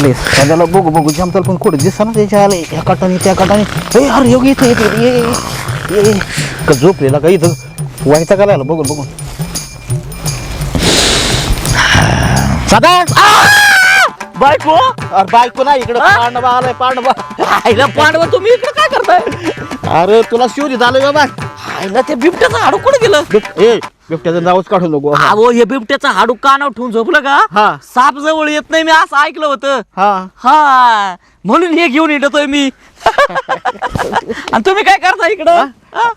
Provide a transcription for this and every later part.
आले सध्याला बघू बघू जमताल पण कुठे दिसा ना त्याच्या आले या काटाने त्या काटाने अरे योग येते ये का झोपलेला का इथं व्हायचा का लागला बघून बघून सदा बायको अरे बायको नाही इकडे पांडवा आलाय पांडवा आईला पांडवा तुम्ही इकडे काय करताय अरे तुला शिवरी झालं बाबा आईला ते बिबट्याचं हाडू कुठे गेलं बिबट्याचं नावच काढून नको अहो हे बिबट्याचं हाडू कानावर ठेवून झोपलं का हा. साप जवळ येत नाही मी असं ऐकलं होतं हा हा म्हणून हे घेऊन येतोय मी आणि तुम्ही काय करता इकडं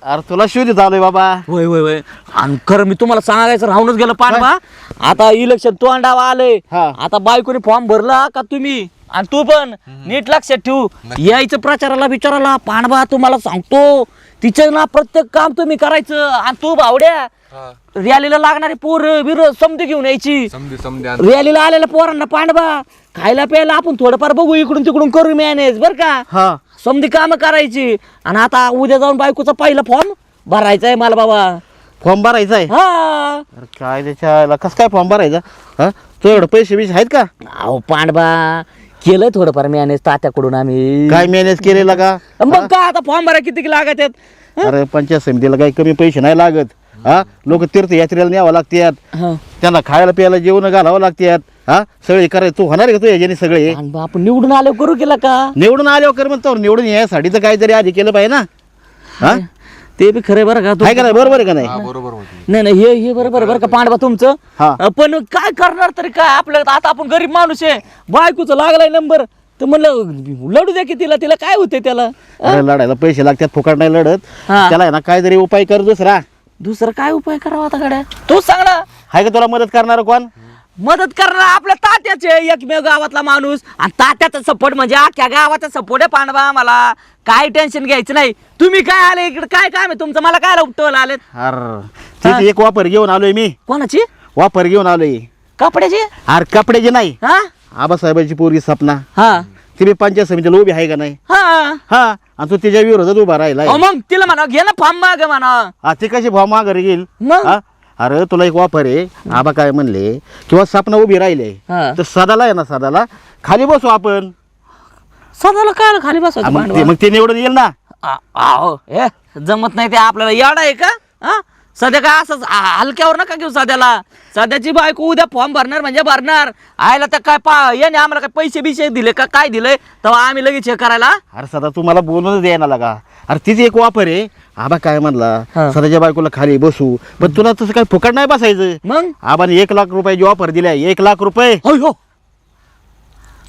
अरे तुला शिवरी झालोय बाबा होय होय होय आणि खरं मी तुम्हाला सांगायचं राहूनच गेलं पांडवा आता इलेक्शन तोंडावा आलंय हा. आता बायकोने फॉर्म भरला का तुम्ही आणि तू पण नीट लक्षात ठेवू यायचं प्रचाराला विचाराला पांडवा तुम्हाला सांगतो तिचं ना प्रत्येक काम तुम्ही करायचं आणि तू भावड्या रॅलीला लागणारे पोर बिर समधी घेऊन यायची रॅलीला आलेल्या पोरांना पांडवा खायला प्यायला आपण थोडंफार बघू इकडून तिकडून करू मॅनेज बर का हा समधी काम करायची आणि आता उद्या जाऊन बायकोचा पहिला फॉर्म भरायचा आहे मला बाबा फॉर्म भरायचा आहे हा अरे काय त्याच्या कस काय फॉर्म भरायचा हा तुझ्याकडे पैसे बिसे आहेत का अहो पांडवा केलंय थोडंफार मॅनेज तात्याकडून आम्ही काय मॅनेज केलेला का मग का आता फॉर्म भरा किती लागत आहेत अरे पंचायत समितीला काही कमी पैसे नाही लागत हा लोक तीर्थयात्रेला न्यावं लागतात हा. त्यांना खायला प्यायला जेवण घालावं लागतात हा सगळे करायचं तू होणार का तू याच्याने सगळे आणि आपण निवडून आलो करू केला का निवडून आल्यावर कर म्हणतो निवडून यासाठी तर काहीतरी आधी केलं पाहिजे ना हा ते बी खरं बरं का आहे का नाही बरोबर आहे का नाही नाही नाही हे बरोबर बरं का पांडवा तुमचं हा. पण काय करणार तरी काय आपल्याला आता आपण गरीब माणूस आहे बायकोचा लागलाय नंबर तर म्हणलं लढू द्या की तिला काय होते त्याला अरे लढायला पैसे लागतात फुकट नाही लढत हा. त्याला आहे ना काहीतरी उपाय कर दुसरा दुसरं काय उपाय करावा आता गड्या तू सांग ना आहे का तुला मदत करणार कोण मदत करणार आपल्या तात्याचे एकमेव गावातला माणूस आणि तात्याचा सपोर्ट म्हणजे अख्ख्या गावाचा सपोर्ट आहे पांडवा आम्हाला काय टेन्शन घ्यायचं नाही तुम्ही काय आले इकडे काय काम आहे तुमचं मला काय उपटवलं आलेत अरे तिथे एक वापर घेऊन आलोय मी कोणाची वापर घेऊन आलोय कपड्याची अरे कपड्याचे नाही हा आबासाहेबांची पोरगी सपना हा ती बी पंचायत समितीला उभी आहे का नाही हा हा आणि तू तिच्या विरोधात उभा राहिला अहो, मग तिला म्हणा घे ना फॉर्म माग म्हणा हा ती कशी भाव माघारी घेईल मग? हा? अरे तुला एक वापर आहे आबा काय म्हणले किंवा सपना उभी राहिले हा. तर सदाला आहे ना सदाला खाली बसू आपण सदाला काय खाली हा, बसायचं मग पांडवा? ते- मग ते निवडून येईल ना आहो हे जमत नाही ते आपल्याला याड आहे का हा सध्या काय असंच हलक्यावर नका घेऊ सध्याला सध्याची बायको उद्या फॉर्म भरणार म्हणजे भरणार आयला तर काय याने आम्हाला काय पैसे बिशे दिले का काय दिलंय तेव्हा आम्ही लगेच हे करायला अरे सदा तू मला बोलूनच द्यायला लागा अरे तिची एक वापर आहे आबा काय म्हणला हा. सदाच्या बायकोला खाली बसू पण तुला तसं काय फुकट नाही बसायचं मग आबाने 1 लाख रुपयाची ऑफर दिलाय 1 लाख रुपये अयो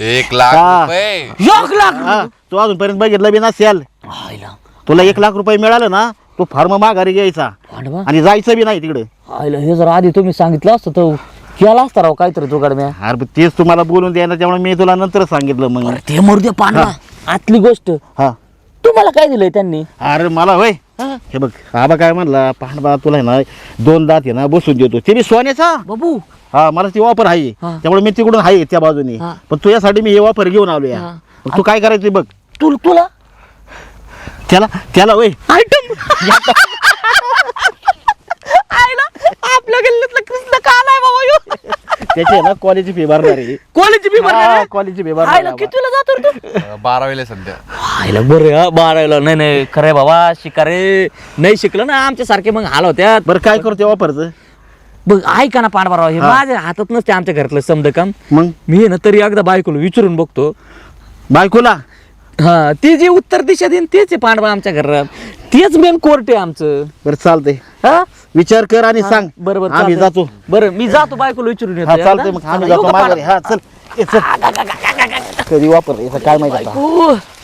1 लाख हा. रुपये 1 लाख हा, तू अजूनपर्यंत बघितलं बी नसेल आयला तुला 1 लाख रुपये मिळालं ना तू फार्म माघारी घ्यायचा पांडवा आणि जायचं बी नाही तिकडे आयला हे जर आधी तुम्ही सांगितलं असतं तर केला असता राव काहीतरी जुगाड म्या अरे तेच तुम्हाला बोलून द्यायला त्यामुळे मी तुला नंतर सांगितलं मग ते मरू पांडवा आतली गोष्ट हा तुम्हाला काय दिलंय त्यांनी अरे मला होय हे बघ आबा काय म्हणला पांडवा तुला आहे ना 2 दात आहे ना बसून देतो ते बी सोन्याचा बाबू हा मला ती वापर आहे हा. त्यामुळे मी तिकडून आहे त्या बाजूने हा. पण तुझ्यासाठी मी हे वापर घेऊन आलो या हा. मग तू काय करायचं ते बघ तुला त्याला होय आयटम आयला आपल्या गल्लीतला कृष्ण का आलाय बाबा ह्यो? त्याची आहे ना कॉलेजची फी भरणार आहे कॉलेजची फी भरणार आहे? कॉलेजची फी आयला भरणार कितीला जातो रे तू 12वीला सध्या आयला बरं हा 12ला नाही नाही खरंय बाबा शिकारे नाही शिकलं ना आमच्या सारखे मग हाल होत्यात बरं काय करतो वापरचं बघ ऐका ना पांडवराव हे माझ्या हातात नसते आमच्या घरातलं समद काम मग मी आहे ना तरी एकदा बायकोला विचारून बघतो बायकोला हा ती जी उत्तर दिशा देईन तेच आहे पांडवा आमच्या घरात तेच मेन कोर्ट आहे आमचं बरं चालतंय हा विचार कर आणि सांग बरोबर आम्ही जातो बरं मी जातो बायकोला विचारून येतो हा एकदा. चालतंय मग आम्ही चला, येऊ जातो का माघारी हा चल ए, चल कधी वापर याचं काय माहिती आता. पांडवा?